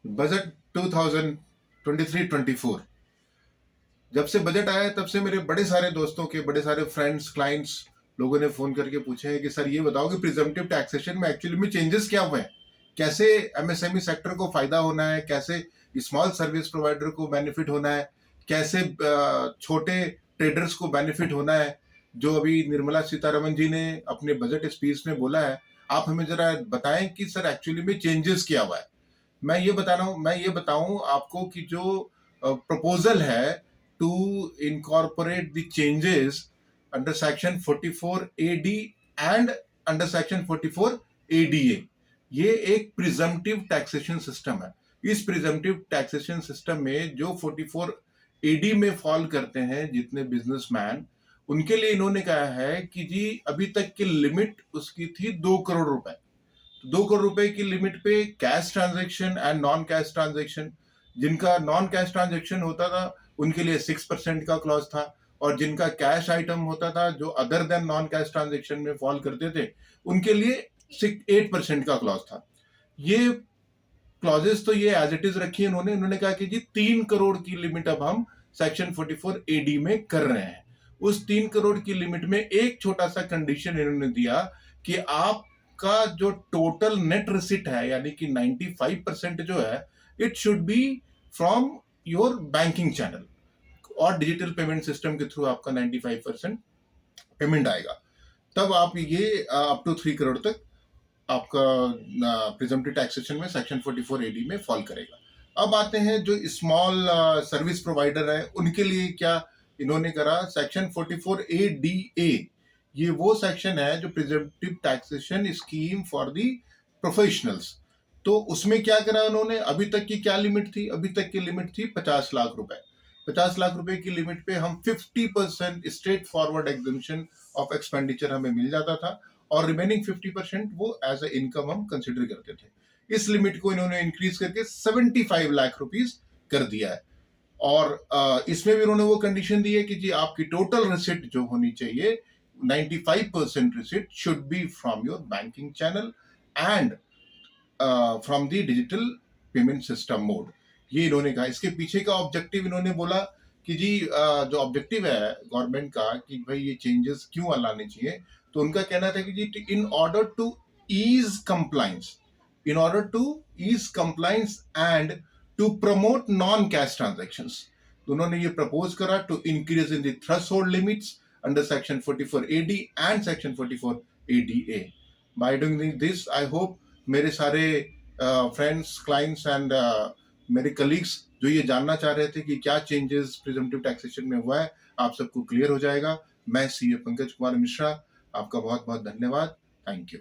Budget 2023-24 जब से budget आया तब से मेरे बड़े सारे दोस्तों के बड़े सारे फ्रेंड्स क्लाइंट्स लोगों ने फोन करके पूछे हैं कि सर ये बताओ कि प्रिजम्पटिव टैक्सेशन में एक्चुअली में चेंजेस क्या हुए हैं, कैसे एमएसएमई सेक्टर को फायदा होना है, कैसे स्मॉल सर्विस प्रोवाइडर को बेनिफिट होना है, कैसे छोटे ट्रेडर्स को बेनिफिट होना है। जो अभी निर्मला सीतारमन जी ने अपने बजट स्पीच में बोला है, आप हमें जरा बताएं कि सर एक्चुअली में चेंजेस क्या हुआ है। मैं ये बताऊं आपको कि जो प्रपोजल है to incorporate the changes under section 44 AD and under section 44 ADA, ये एक प्रिजम्पटिव टैक्सेशन सिस्टम है। इस प्रिजम्पटिव टैक्सेशन सिस्टम में जो 44 एडी में फॉल करते हैं जितने बिजनेसमैन, उनके लिए इन्होंने कहा है कि जी अभी तक की लिमिट उसकी थी 2 करोड़ रुपए। 2 करोड़ रुपए की लिमिट पे cash transaction and non cash transaction, जिनका नॉन कैश ट्रांजेक्शन होता था उनके लिए 6% का क्लॉज था, और जिनका कैश आइटम होता था जो other than non cash transaction में फॉल करते थे उनके लिए 8% का क्लॉज था। ये क्लॉजेस तो ये एज इट इज रखी है उन्होंने कहा कि जी 3 करोड़ की लिमिट अब हम सेक्शन 44 एडी में कर रहे हैं। उस 3 करोड़ की लिमिट में एक छोटा सा कंडीशन इन्होंने दिया कि आपका जो टोटल नेट रिसिट है यानी कि 95% जो है it should be from your banking channel, और डिजिटल पेमेंट सिस्टम के थ्रू आपका 95% पेमेंट आएगा। तब आप ये अप टू 3 करोड़ तक आपका प्रिजम्पटिव टैक्सेशन में सेक्शन 44 एडी में फॉल करेगा। अब आते हैं जो स्मॉल सर्विस प्रोवाइडर है उनके लिए क्या इन्होंने करा, सेक्शन 44 एडीए, ये वो सेक्शन है जो presumptive taxation scheme for the professionals. तो उसमें क्या करा उन्होंने, अभी तक की क्या लिमिट थी, अभी तक की लिमिट थी 50 लाख रुपए। 50 लाख रुपए की लिमिट पे हम 50% straight forward exemption of expenditure हमें मिल जाता था, और रिमेनिंग 50% वो एज ए इनकम हम कंसिडर करते थे। इस लिमिट को इन्होंने इंक्रीज करके 75 लाख रुपीस कर दिया है। और इसमें भी उन्होंने वो कंडीशन दी है कि जी आपकी टोटल रिसिट जो होनी चाहिए 95% receipt should be from your banking channel and from the digital payment system mode. ये इन्होंने कहा। इसके पीछे का ऑब्जेक्टिव इन्होंने बोला कि जी जो ऑब्जेक्टिव है गवर्नमेंट का कि भाई ये चेंजेस क्यों लाने चाहिए, तो उनका कहना था कि जी in order to ease compliance, in order to ease compliance and to promote non cash transactions, तो उन्होंने ये प्रपोज करा to increase in the threshold limits under section 44 AD and section 44 ADA. By doing this I hope मेरे सारे friends clients and मेरे colleagues जो ये जानना चाह रहे थे कि क्या चेंजेस प्रिजम्पटिव टैक्सेशन में हुआ है, आप सबको क्लियर हो जाएगा। मैं सीए पंकज कुमार मिश्रा, आपका बहुत बहुत धन्यवाद। Thank you.